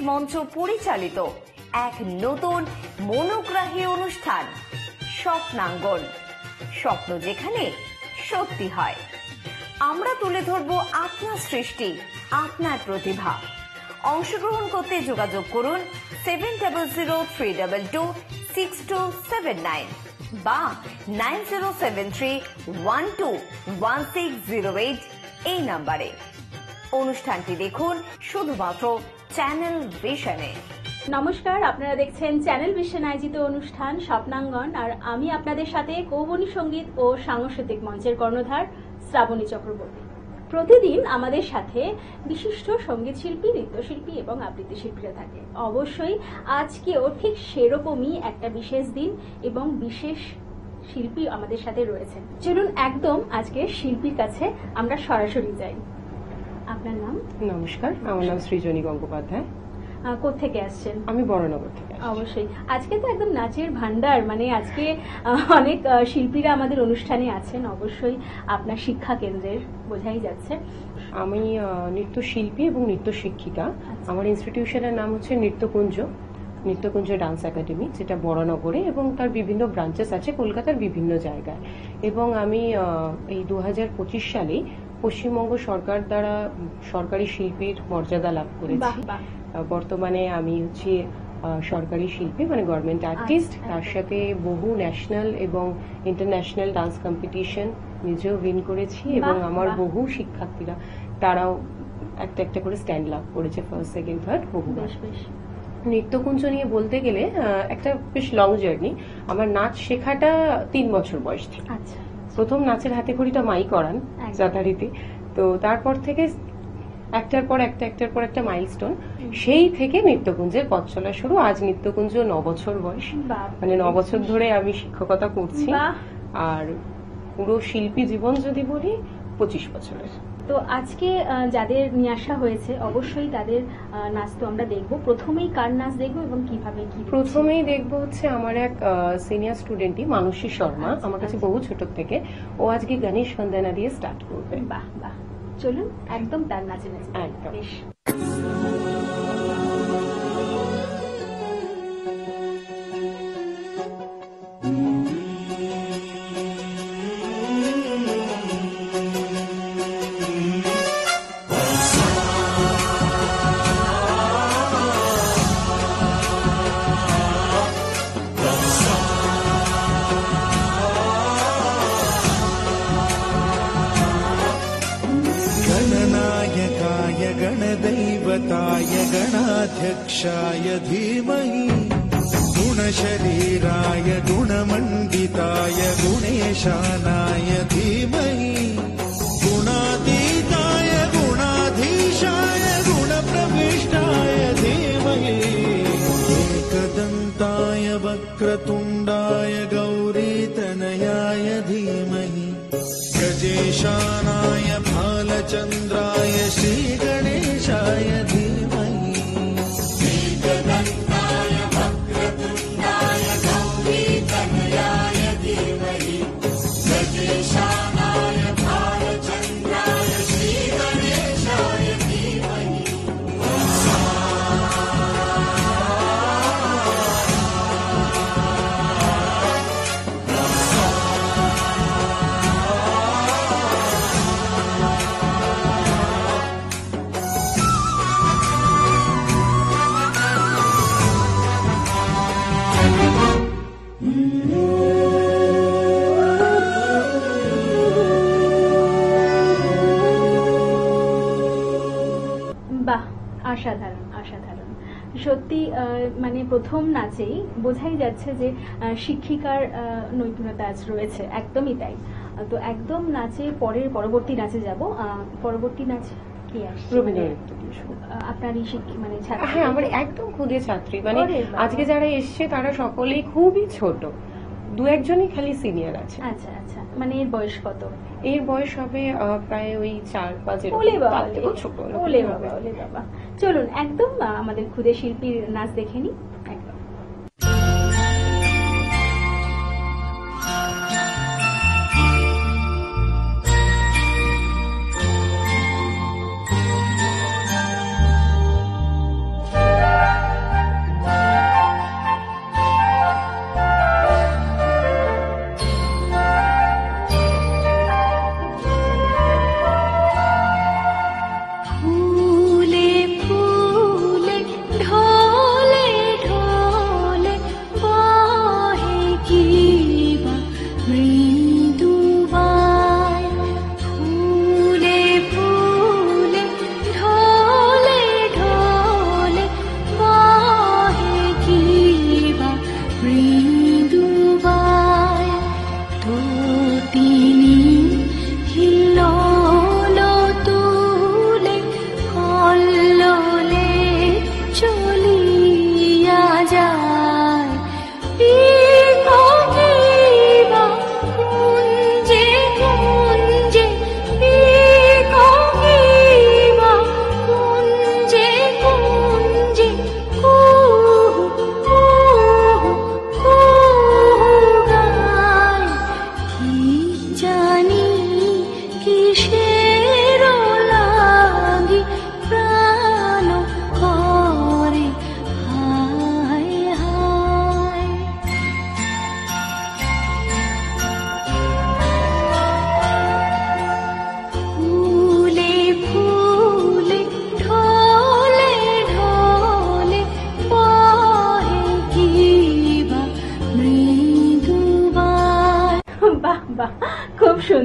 মঞ্চ পরিচালিত এক নতুন মনোগ্রাহী অনুষ্ঠান স্বপ্নাঙ্গন। স্বপ্ন যেখানে সত্যি হয়। আমরা তুলে ধরব আপনার সৃষ্টি, আপনার প্রতিভা। অংশগ্রহণ করতে যোগাযোগ করুন 7003226279 বা 9073121608 এই নাম্বারে। অনুষ্ঠানটি দেখুন শুধুমাত্র চ্যানেল ভিশনে। নমস্কার, আপনারা দেখছেন চ্যানেল ভিশন আয়োজিত অনুষ্ঠান স্বপ্নাঙ্গন, আর আমি আপনাদের সাথে কৌবনী সঙ্গীত ও সাংস্কৃতিক মঞ্চের কর্ণধার শ্রাবণী চক্রবর্তী। প্রতিদিন আমাদের সাথে বিশিষ্ট সঙ্গীত শিল্পী, নৃত্যশিল্পী এবং আবৃত্তি শিল্পীরা থাকে। অবশ্যই আজকেও ঠিক সেরকমই একটা বিশেষ দিন এবং বিশেষ শিল্পী আমাদের সাথে রয়েছেন। চলুন একদম আজকে শিল্পীর কাছে আমরা সরাসরি যাই। আপনার নাম? নমস্কার, আমার নাম সৃজনী গঙ্গোপাধ্যায়। কোত্থেকে আসছেন? আমি বড়নগর থেকে। অবশ্যই আজকে তো একদম নাচের ভান্ডার, মানে আজকে অনেক শিল্পীরা আমাদের অনুষ্ঠানে আছেন। অবশ্যই আপনার শিক্ষা কেন্দ্রের বোঝাই যাচ্ছে। আমি নৃত্যশিল্পী এবং নৃত্য শিক্ষিকা। আমার ইনস্টিটিউশনের নাম হচ্ছে নৃত্যকুঞ্জ ডান্স একাডেমি, যেটা বড়নগরে, এবং তার বিভিন্ন ব্রাঞ্চেস আছে কলকাতার বিভিন্ন জায়গায়। এবং আমি এই 2025 সালে পশ্চিমবঙ্গ সরকার দ্বারা সরকারি শিল্পীর মর্যাদা লাভ করেছি। বর্তমানে আমি হচ্ছে সরকারি শিল্পী, মানে গভর্নমেন্ট আর্টিস্ট। তার সাথে বহু ন্যাশনাল এবং ইন্টারন্যাশনাল ডান্স কম্পিটিশন নিজেও উইন করেছি, এবং আমার বহু শিক্ষার্থীরা তারাও একটা একটা করে স্ট্যান্ড লাভ করেছে, ফার্স্ট, সেকেন্ড, থার্ড বহুবার। নৃত্যকুঞ্জ নিয়ে বলতে গেলে একটা বেশ লং জার্নি। আমার নাচ শেখাটা 3 বছর বয়স থেকে। প্রথম নাচের হাতে খড়িটা মাই করান যথারীতি। তো তারপর থেকে একটার পর একটা মাইলস্টোন। সেই থেকে নৃত্যকুঞ্জের পথ চলা শুরু। আজ নৃত্যকুঞ্জ 9 বছর বয়স, মানে 9 বছর ধরে আমি শিক্ষকতা করছি। আর পুরো শিল্পী জীবন যদি বলি 25 বছরের। তো আজকে যাদের নিয়ে আসা হয়েছে অবশ্যই তাদের নাচ তো আমরা দেখবো। প্রথমেই কার নাচ দেখবো এবং কিভাবে? প্রথমেই দেখবো হচ্ছে আমার এক সিনিয়র স্টুডেন্টই, মানসী শর্মা, আমার কাছে বহু ছোট থেকে। ও আজকে গণেশ বন্দনা দিয়ে স্টার্ট করবে। বাহ বাহ, চলুন একদম তার নাচে নাচে। একদম। गणदैवताय गणाध्यक्षाय धीमहि गुणशरीराय गुणमण्डिताय गुणेशानाय धीमहि गुणातीताय गुणाधीशाय गुणप्रविष्टाय धीमहि एकदन्ताय वक्रतुण्डाय गौरीतनयाय धीमहि गजेशानाय भालचन्द्राय श्रीगणेशाय धीमहि एकदन्ताय वक्रतुण्डाय गौरीतनयाय धीमहि गजेशानाय भालचन्द्राय श्रीगणेशाय धीमहि। অসাধারণ অসাধারণ, সত্যি। মানে প্রথম নাচেই বোঝাই যাচ্ছে যে শিক্ষিকার নৈপুণ্যতা আজ রয়েছে, একদমই তাই। তো একদম নাচে পরবর্তী নাচে যাব। পরবর্তী নাচ কি আসছে? আপনারই মানে ছাত্রী? হ্যাঁ, আমার একদম খুদে ছাত্রী। মানে আজকে যারা এসছে তারা সকলেই খুবই ছোট, 2-1জনই খালি সিনিয়র আছে। আচ্ছা আচ্ছা, মানে এর বয়স কত? এর বয়স হবে প্রায় ওই 4-5 এর। ছোট। ওলে বাবা। চলুন একদম আমাদের খুদে শিল্পীর নাচ দেখে নিই। একদম।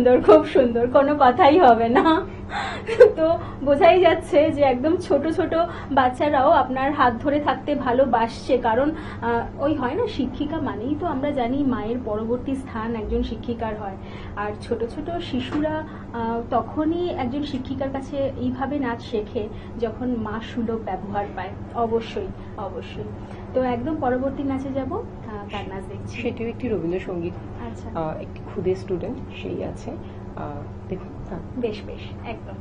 সুন্দর, খুব সুন্দর, কোনো কথাই হবে না। তো বোঝাই যাচ্ছে যে একদম ছোট ছোট বাচ্চারাও আপনার হাত ধরে থাকতে ভালোবাসছে, কারণ ওই হয় না, শিক্ষিকা মানেই তো আমরা জানি মায়ের পরবর্তী স্থান একজন শিক্ষিকার হয়। আর ছোট ছোট শিশুরা তখনই একজন শিক্ষিকার কাছে এইভাবে নাচ শেখে যখন মা সুলভ ব্যবহার পায়। অবশ্যই অবশ্যই। তো একদম পরবর্তী নাচে যাব, কার নাচ দেখছি? সেটিও একটি রবীন্দ্রসঙ্গীত, আচ্ছা, একটি খুদে স্টুডেন্ট সেই আছে, দেখুন। বেশ বেশ, একদম।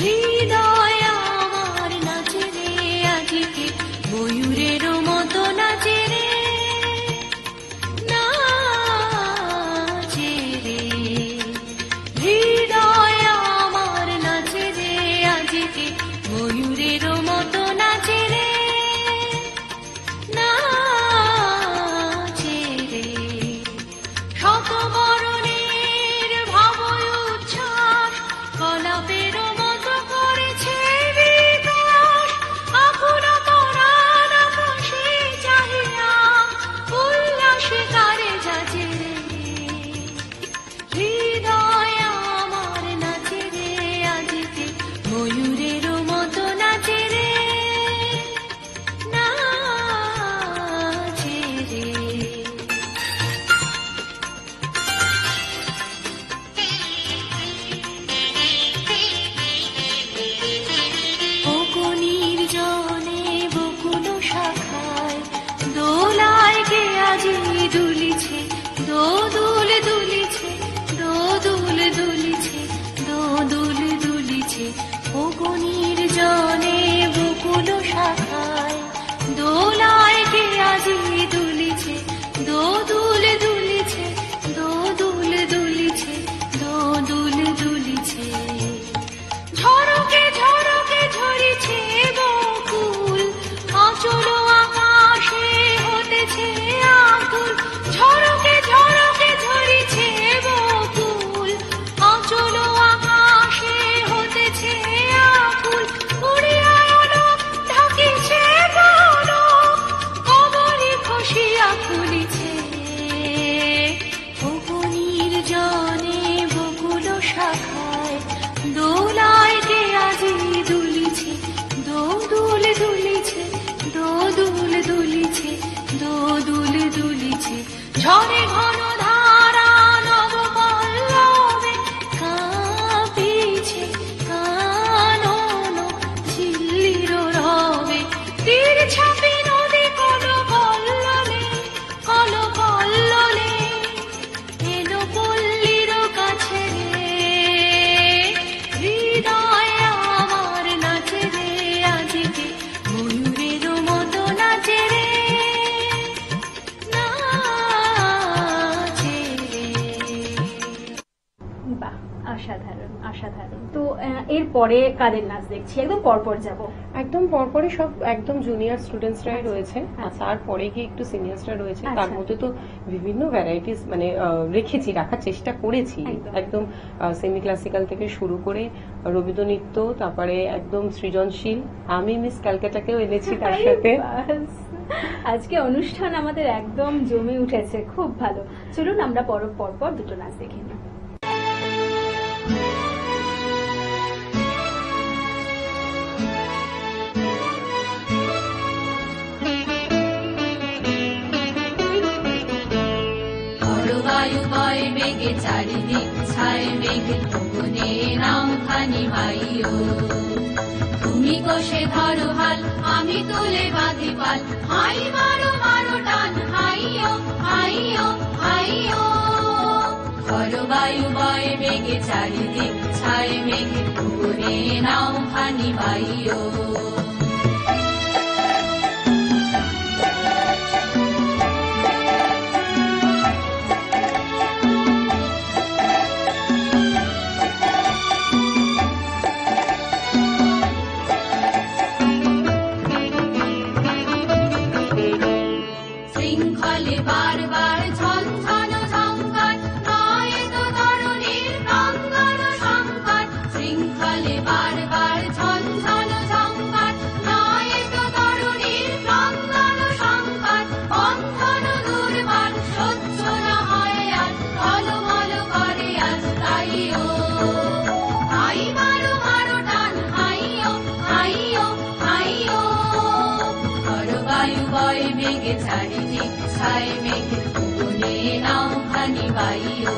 হৃদয় আমার নাচে রে আজকে, ময়ূরের মতো নাচে রে, নাচে রে। হৃদয় আমার নাচে রে আজকে, ময়ূরের মতো নাচে রে, নাচে রে। শতবরণের ভাব উচ্ছ্বাস কলাপের মতো করেছে বিকাশ, আকুল পরাণ আকাশে চাহিয়া উল্লাসে তারে যাচে রে। হৃদয় আমার নাচে রে আজকে, ময়ূরের মতো নাচে রে, নাচে রে। বকুনির জনে বকুল শাখায় দোলায় কে আজি দুলিছে, দোদুল দুলিছে, দোদুল দুলিছে, দোদুল দুলিছে। বকুনির জনে বকুল শাখায় দোলায় কে আজি দুলিছে, দোদুল দুলিছে, দোদুল দুলিছে, দোদুল দুলিছে। ঝড়কে ঝড়কে ঝরিছে বকুল, আঁচল আকাশে হতেছে আকুল। ঝড়কে ঝড়কে ঝরিছে বকুল, আঁচল আকাশে হতেছে আকুল। উড়িয়া এলো ঢাকিছে পলক, কবরী খসিয়া খুলিছে। বকুনির জনে বকুল শাখায় দোলায় কে আজি দুলিছে, দোদুল দুলিছে, দোদুল দুলিছে, দোদুল দুলিছে। ঝড়ে ঘন ধারা নব পল্লবে কাঁপিছে কানন ঝিল্লির রবে। তীর ছাপি নদী কল কল্লোলে, কল কল্লোলে এলো পল্লীর কাছে রে। হৃদয় আমার নাচে রে আজকে, ময়ূরের মতো নাচে রে, নাচে রে। বাহ, অসাধারণ অসাধারণ। তো এরপরে কাদের নাচ দেখছি? একদম পরপর যাব। একদম পরপরই সব একদম জুনিয়র স্টুডেন্টসরাই রয়েছে, আর আচ্ছা। তারপরে গিয়ে একটু সিনিয়র্সরা রয়েছে। আচ্ছা। তার মধ্যে তো বিভিন্ন ভ্যারাইটিস মানে রাখার চেষ্টা করেছি, একদম। একদম সেমি ক্লাসিক্যাল থেকে শুরু করে রবীন্দ্র নৃত্য, তারপরে একদম সৃজনশীল। আমি মিস ক্যালকাটাকেও এনেছি তার সাথে। বাস, আজকে অনুষ্ঠান আমাদের একদম জমে উঠেছে, খুব ভালো। চলুন আমরা পরপর দুটো নাচ দেখে নিই। বায়ু বয় বেগে চারিদিক ছায় মেঘের পবনে নাও খানি ভাইও। তুমি কষে ধরো হাল, আমি তুলে বাঁধি পাল, হাই মারো মারো টান, হাইও হাইও হাইও। বায়ু বয় বেগে চারিদিক ছায় মেঘের পবনে নাও খানি ভাইও। শৃঙ্খলে বারবার ঝনঝন ঝঙ্কার, নয় তো তরুণী বায়ু বয় বেগে চারিদিক ছায় মেঘের কোণে নাও খানি বাইও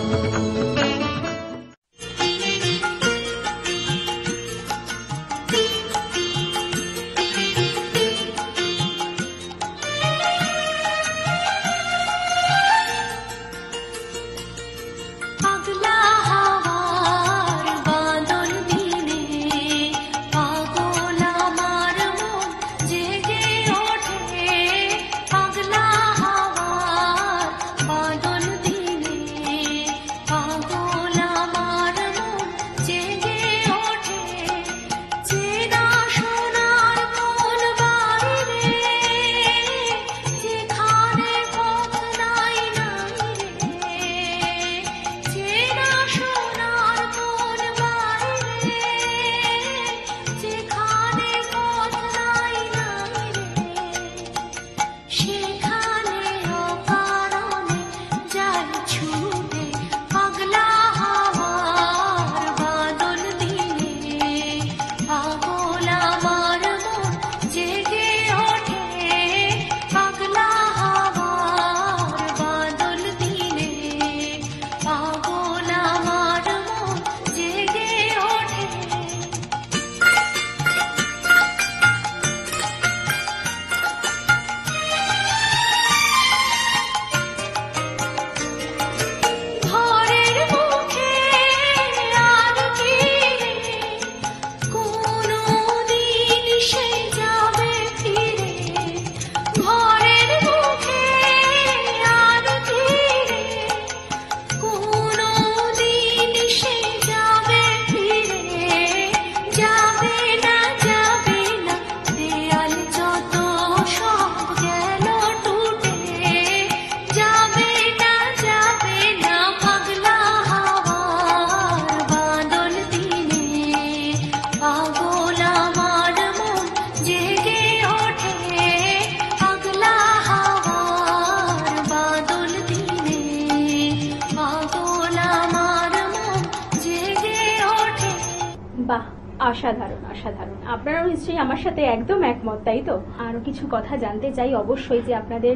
বাহ, অসাধারণ অসাধারণ। আপনারাও নিশ্চয়ই আমার সাথে একদম একমত, তাই তো? আরো কিছু কথা জানতে চাই অবশ্যই, যে আপনাদের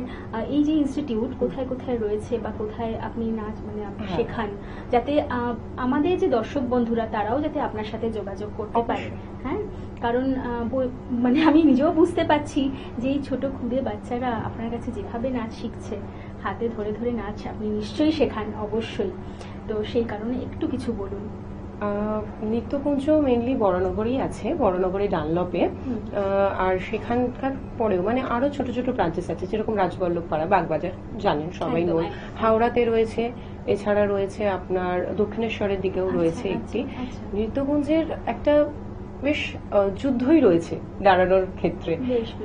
এই যে ইনস্টিটিউট কোথায় কোথায় রয়েছে বা কোথায় আপনি নাচ মানে আপনি শেখান, যাতে আমাদের যে দর্শক বন্ধুরা তারাও যাতে আপনার সাথে যোগাযোগ করতে পারে। হ্যাঁ, কারণ মানে আমি নিজেও বুঝতে পারছি যে এই ছোট ক্ষুদে বাচ্চারা আপনার কাছে যেভাবে নাচ শিখছে, হাতে ধরে ধরে নাচ আপনি নিশ্চয়ই শেখান অবশ্যই। তো সেই কারণে একটু কিছু বলুন। নৃত্যকুঞ্জ মেনলি বড়নগরেই আছে, বড়নগরে ডানলপে। আর সেখানকার পরেও মানে আরো ছোট ছোট ব্রাঞ্চেস আছে, যেরকম রাজবল্লভপাড়া, বাগবাজার জানেন সবাই নয়, হাওড়াতে রয়েছে, এছাড়া রয়েছে আপনার দক্ষিণেশ্বরের দিকেও রয়েছে একটি। নৃত্যকুঞ্জের একটা বেশ যুদ্ধই রয়েছে দাঁড়ানোর ক্ষেত্রে,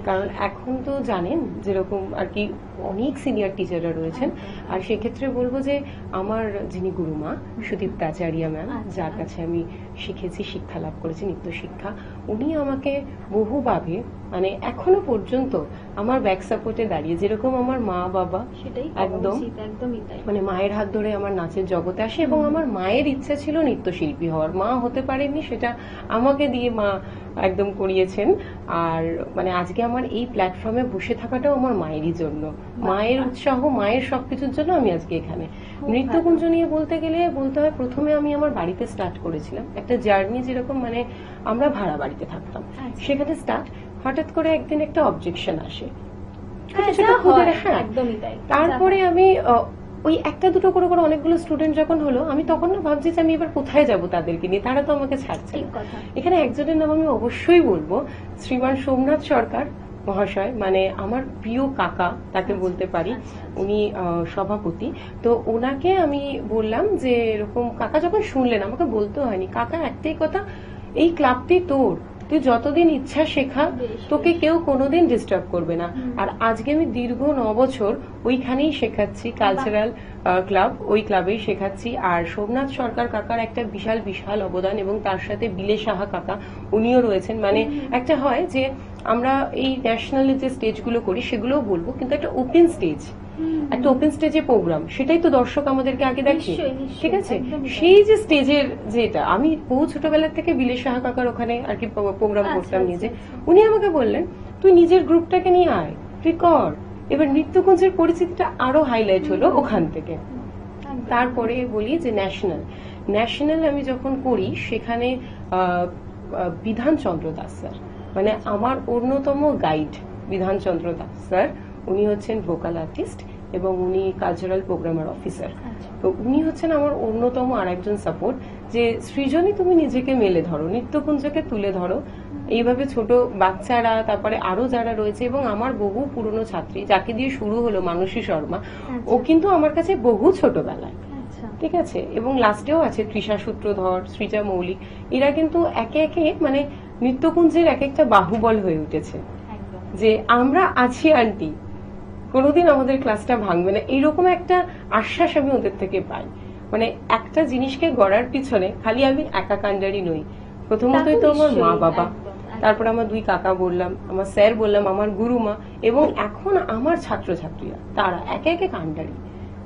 কারণ এখন তো জানেন যেরকম আর কি অনেক সিনিয়র টিচাররা রয়েছেন। আর সেক্ষেত্রে বলবো যে আমার যিনি গুরুমা সুদীপ্তা আচার্য ম্যাম, যার কাছে আমি শিখেছি, শিক্ষা লাভ করেছি নৃত্য শিক্ষা, উনি আমাকে বহুভাবে মানে এখনো পর্যন্ত আমার ব্যাক সাপোর্টে দাঁড়িয়ে, যেরকম আমার মা বাবা সেটাই একদম মানে মায়ের হাত ধরে আমার নাচের জগতে আসে, এবং আমার মায়ের ইচ্ছা ছিল নৃত্যশিল্পী হওয়ার, মা হতে পারেননি, সেটা আমাকে দিয়ে মা একদম করিয়েছেন। আর মানে আজকে আমার এই প্ল্যাটফর্মে বসে থাকাটাও আমার মায়েরই জন্য, মায়ের উৎসাহ, মায়ের সবকিছুর জন্য আমি আজকে এখানে। নৃত্যকুঞ্জ নিয়ে বলতে গেলে বলতে হয়, প্রথমে আমি আমার বাড়িতে স্টার্ট করেছিলাম একটা জার্নি, যেরকম মানে আমরা ভাড়া বাড়িতে থাকতাম, সেখানে স্টার্ট, হঠাৎ করে একদিন একটা অবজেকশন আসে, তারপরে আমি ওই একটা দুটো করে করে অনেকগুলো স্টুডেন্ট যখন হলো, আমি তখন না ভাবছি যে আমি এবার কোথায় যাব তাদেরকে নিয়ে, তারা তো আমাকে ছাড়ছে না। এখানে একজনের নাম আমি অবশ্যই বলবো, শ্রীমান সোমনাথ সরকার মহাশয়, মানে আমার প্রিয় কাকা তাকে বলতে পারি, উনি সভাপতি। তো ওনাকে আমি বললাম যে এরকম, কাকা যখন শুনলেন, আমাকে বলতে হয়নি, কাকা একটাই কথা, এই ক্লাবটি তোর, তুই যতদিন ইচ্ছা শেখা, তোকে কেউ কোনোদিন ডিস্টার্ব করবে না। আর আজকে আমি দীর্ঘ 9 বছর ওইখানেই শেখাচ্ছি, কালচারাল ক্লাব, ওই ক্লাবেই শেখাচ্ছি। আর সোমনাথ সরকার কাকার একটা বিশাল বিশাল অবদান, এবং তার সাথে বিলে সাহা কাকা, উনিও রয়েছেন। মানে একটা হয় যে আমরা এই ন্যাশনাল যে স্টেজগুলো করি সেগুলোও বলবো, কিন্তু একটা ওপেন স্টেজ, একটা ওপেন স্টেজে প্রোগ্রাম, সেটাই তো দর্শক আমাদেরকে আগে দেখে, ঠিক আছে? সেই যে স্টেজের যেটা, আমি বহু ছোটবেলা থেকে বিলে সাহা কাকার ওখানে আর কি প্রোগ্রাম করতাম নিজে। উনি আমাকে বললেন, তুই নিজের গ্রুপটাকে নিয়ে আয়, তুই কর। এবার নৃত্যকুঞ্জের পরিচিতিটা আরো হাইলাইট হলো ওখান থেকে। তারপরে বলি যে ন্যাশনাল আমি যখন করি সেখানে বিধানচন্দ্র দাস স্যার, মানে আমার অন্যতম গাইড বিধানচন্দ্র দাস স্যার, উনি হচ্ছেন ভোকাল আর্টিস্ট এবং উনি কালচারাল প্রোগ্রামার অফিসার। তো উনি হচ্ছেন আমার অন্যতম আরেকজন সাপোর্ট, যে সৃজনী তুমি নিজেকে মেলে ধরো, নৃত্যকুঞ্জকে তুলে ধরো। এইভাবে ছোট বাচ্চারা, তারপরে আরো যারা রয়েছে, এবং আমার বহু পুরনো ছাত্রী যাকে দিয়ে শুরু হলো মানসী শর্মা, ও কিন্তু আমার কাছে বহু ছোটবেলায়, ঠিক আছে, এবং লাস্টেও আছে তৃষা সূত্রধর, সৃজা মৌলিক, এরা কিন্তু একে একে মানে নৃত্যকুঞ্জের এক একটা বাহুবল হয়ে উঠেছে, যে আমরা আছি আন্টি, কোনোদিন আমাদের ক্লাসটা ভাঙবে না, এইরকম একটা আশ্বাস আমি ওদের থেকে পাই। মানে একটা জিনিসকে গড়ার পিছনে খালি আমি একা কাণ্ডারি নই, প্রথমতই তো আমার মা বাবা, তারপর আমার 2 কাকা বললাম, আমার স্যার বললাম, আমার গুরুমা, এবং এখন আমার ছাত্রছাত্রীরা, তারা একে একে কাণ্ডারি,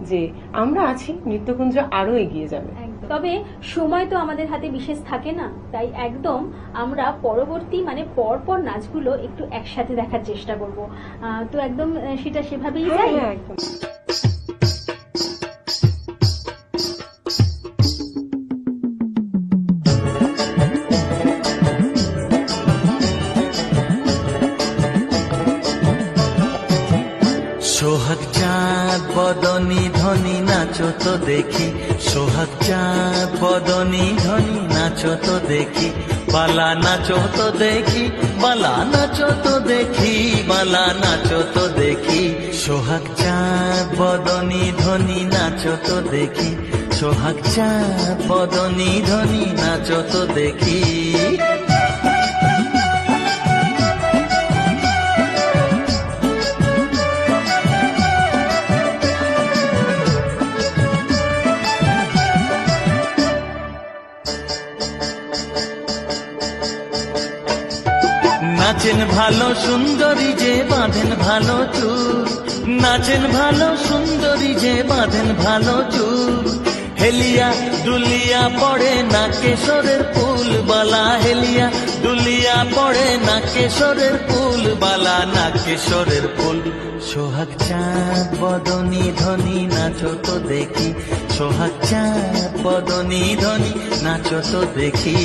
যে আমরা আছি, নৃত্যকুঞ্জ আরো এগিয়ে যাবে। তবে সময় তো আমাদের হাতে বিশেষ থাকে না, তাই একদম আমরা পরবর্তী মানে পরপর নাচগুলো একটু একসাথে দেখার চেষ্টা করব। তো একদম সেটা সেভাবেই যাই। একদম। সোহাগ চাঁদ বদনী ধ্বনি নাচো তো দেখি, সোহাগ চাঁদ বদনী ধ্বনি নাচো তো দেখি, বালা নাচো তো দেখি, বালা নাচো তো দেখি, বালা নাচো তো দেখি। সোহাগ চাঁদ বদনী ধ্বনি নাচো তো দেখি, সোহাগ চাঁদ বদনী ধ্বনি নাচো তো দেখি। নাচেন ভালো সুন্দরী যে বাঁধেন ভালো চুল, নাচেন ভালো সুন্দরী যে বাঁধেন ভালো চুল, হেলিয়া দুলিয়া পড়ে না কেশরের ফুল বালা, হেলিয়া দুলিয়া পড়ে না কেশরের ফুল বালা, না কেশরের ফুল। সোহাগ চাঁদ বদনী ধ্বনি নাচো তো দেখি, সোহাগ চাঁদ বদনী ধ্বনি নাচো তো দেখি।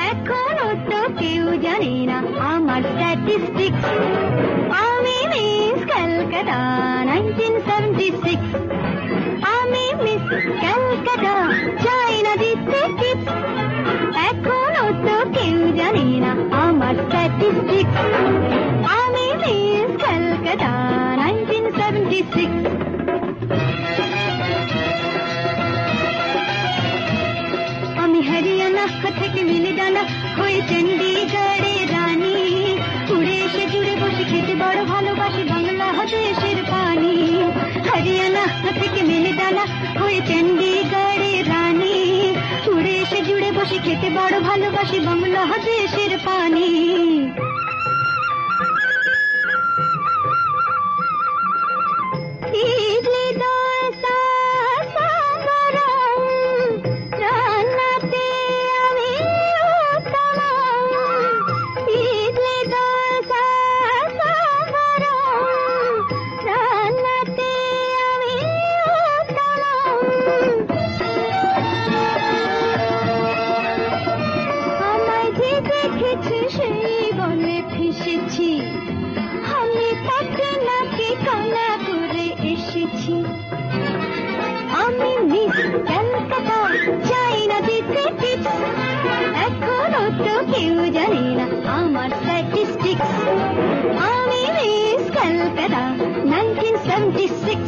এখনো তো কেউ জানে না আমার স্ট্যাটিস্টিক্স, আমি মিস ক্যালকাটা 1976, আমি মিস ক্যালকাটা চাই না দিতে টিপস, এখনো তো কেউ জানে না আমার স্ট্যাটিস্টিক্স, আমি মিস ক্যালকাটা 1976। আমি হরিয়ানা থেকে মিলে ডানা হয়ে চণ্ডীগড়ের রানী, উড়ে এসে জুড়ে বসে খেতে বড় ভালোবাসি বাংলাদেশের পানি। হরিয়ানা থেকে মিলে ডানা হয়ে চণ্ডীগড়ের রানী, উড়ে এসে জুড়ে বসে খেতে বড় ভালোবাসি বাংলাদেশের পানি। ইডলি দোসা সাম্বরম রান্নাতে আমি উত্তম, ইডলি দোসা সাম্বরম রান্নাতে আমি উত্তম। আমায় যে দেখেছে সেই বলে ফেসেছি, আমি তাকে নাকি কানা করে এসেছি, আমি মিস ক্যালকাটা চাই না দিতে টিপস, এখনো তো কেউ জানে না আমার স্ট্যাটিস্টিক্স, আমি মিস ক্যালকাটা 1976।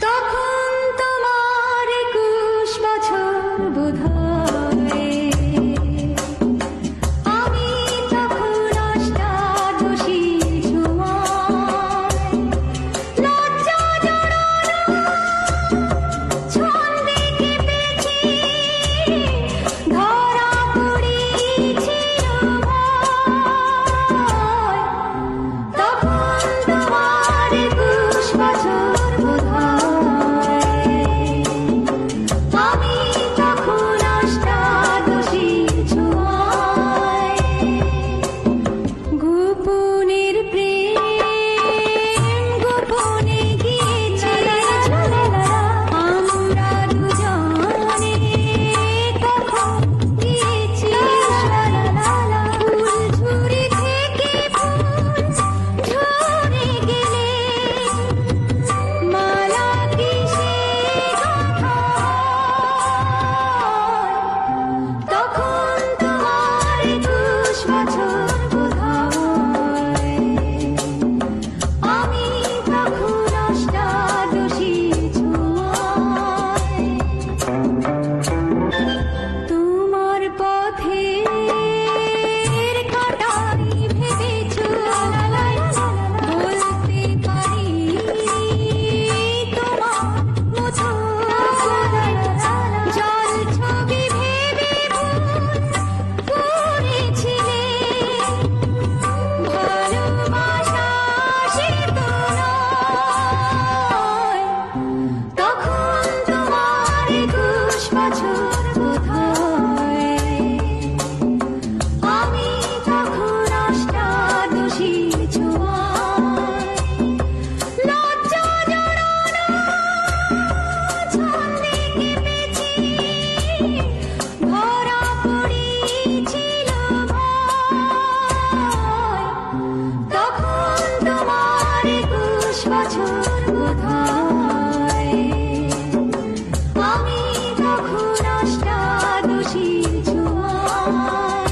তখন তোমার 21 বছর বোধহয়, আমি তখন অষ্টাদশী ছোঁয়ায়, লজ্জা জড়ানো অষ্টাদশীর ছোঁয়ায়।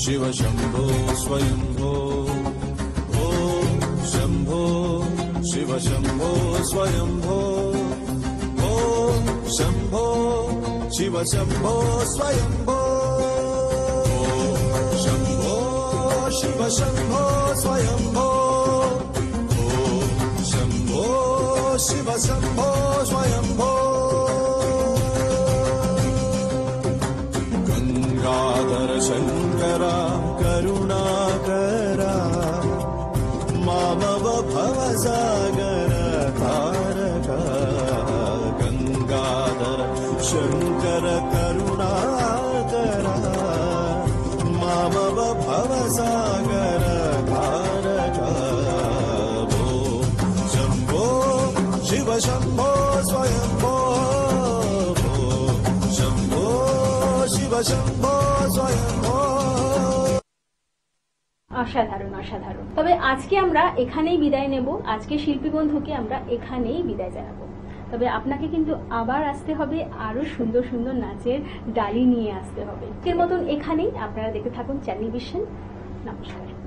शिव शंभो स्वयंभो ओम शंभो शिव शंभो स्वयंभो ओम शंभो शिव शंभो स्वयंभो ओम शंभो शिव शंभो स्वयंभो ओम शंभो शिव शंभो स्वयंभो गंगाधर शंकरा करुणाकरा मामव भवसागर तारका गंगाधर शंकर करुणाकरा मामव भवसागर तारका शंभो शिव शंभो स्वयंभो शंभो शिव शंभो स्वयंभो। অসাধারণ অসাধারণ। তবে আজকে আমরা এখানেই বিদায় নেব, আজকে শিল্পী বন্ধুকে আমরা এখানেই বিদায় জানাবো। তবে আপনাকে কিন্তু আবার আসতে হবে, আরো সুন্দর সুন্দর নাচের ডালি নিয়ে আসতে হবে। এর মতন এখানেই আপনারা দেখতে থাকুন চ্যানেল ভিশন। নমস্কার।